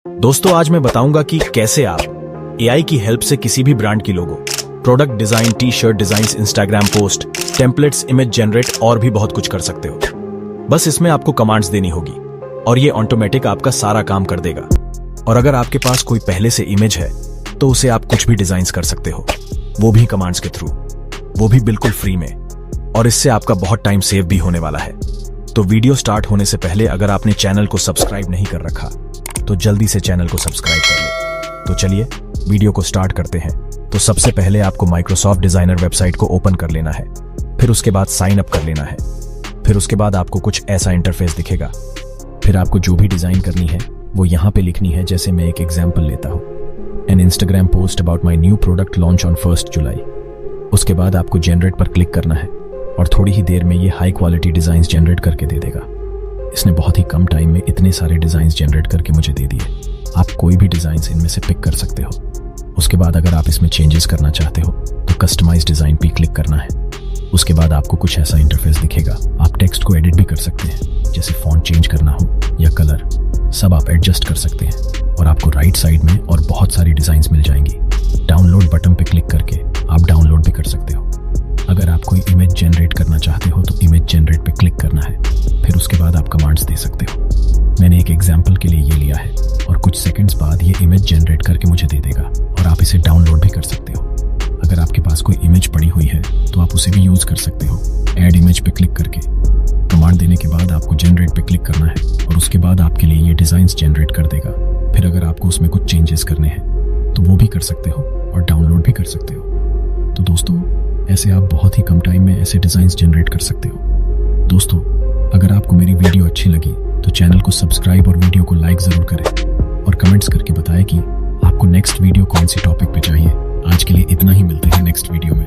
दोस्तों आज मैं बताऊंगा कि कैसे आप एआई की हेल्प से किसी भी ब्रांड की logo, product design, T shirt designs, Instagram post, templates, image generate और भी बहुत कुछ कर सकते हो। बस इसमें आपको कमांड्स देनी होगी और ये ऑटोमेटिक आपका सारा काम कर देगा। और अगर आपके पास कोई पहले से इमेज है तो उसे आप कुछ भी डिजाइन्स कर सकते हो, वो भी कमांड्स के थ्रू, वो भी बिल्कुल फ्री में। और इससे आपका बहुत टाइम सेव भी होने वाला है। तो वीडियो स्टार्ट होने से पहले अगर आपने चैनल को सब्सक्राइब नहीं कर रखा तो जल्दी से चैनल को सब्सक्राइब कर ले। तो चलिए वीडियो को स्टार्ट करते हैं। तो सबसे पहले आपको माइक्रोसॉफ्ट डिजाइनर वेबसाइट को ओपन कर लेना है, फिर उसके बाद साइन अप कर लेना है। फिर उसके बाद आपको कुछ ऐसा इंटरफेस दिखेगा। फिर आपको जो भी डिजाइन करनी है वो यहाँ पे लिखनी है। जैसे मैं एक एग्जाम्पल लेता हूँ, an Instagram post about my new product launch on 1 जुलाई। उसके बाद आपको जनरेट पर क्लिक करना है और थोड़ी ही देर में ये हाई क्वालिटी डिजाइन जनरेट करके दे देगा। इसने बहुत ही कम टाइम में इतने सारे डिजाइन जनरेट करके मुझे दे दिए। आप कोई भी डिजाइन इनमें से पिक कर सकते हो। उसके बाद अगर आप इसमें चेंजेस करना चाहते हो तो कस्टमाइज डिजाइन पे क्लिक करना है। उसके बाद आपको कुछ ऐसा इंटरफेस दिखेगा। आप टेक्स्ट को एडिट भी कर सकते हैं, जैसे फॉन्ट चेंज करना हो या कलर, सब आप एडजस्ट कर सकते हैं। और आपको राइट साइड में और बहुत सारी डिजाइन मिल जाएंगी। डाउनलोड बटन पे क्लिक करके आप डाउनलोड भी कर सकते हो। अगर आप कोई इमेज जनरेट करना चाहते हो तो इमेज जनरेट पे क्लिक करना है, फिर उसके बाद आप कमांड्स दे सकते हो। मैंने एक एग्जाम्पल के लिए ये लिया है और कुछ सेकंड्स बाद ये इमेज जनरेट करके मुझे दे देगा और आप इसे डाउनलोड भी कर सकते हो। अगर आपके पास कोई इमेज पड़ी हुई है तो आप उसे भी यूज कर सकते हो। ऐड इमेज पे क्लिक करके कमांड देने के बाद आपको जनरेट पे क्लिक करना है और उसके बाद आपके लिए ये डिजाइन्स जनरेट कर देगा। फिर अगर आपको उसमें कुछ चेंजेस करने हैं तो वो भी कर सकते हो और डाउनलोड भी कर सकते हो। तो दोस्तों ऐसे आप बहुत ही कम टाइम में ऐसे डिजाइन्स जनरेट कर सकते हो। दोस्तों अगर आपको मेरी वीडियो अच्छी लगी तो चैनल को सब्सक्राइब और वीडियो को लाइक जरूर करें और कमेंट्स करके बताएं कि आपको नेक्स्ट वीडियो कौन सी टॉपिक पे चाहिए। आज के लिए इतना ही, मिलते हैं नेक्स्ट वीडियो में।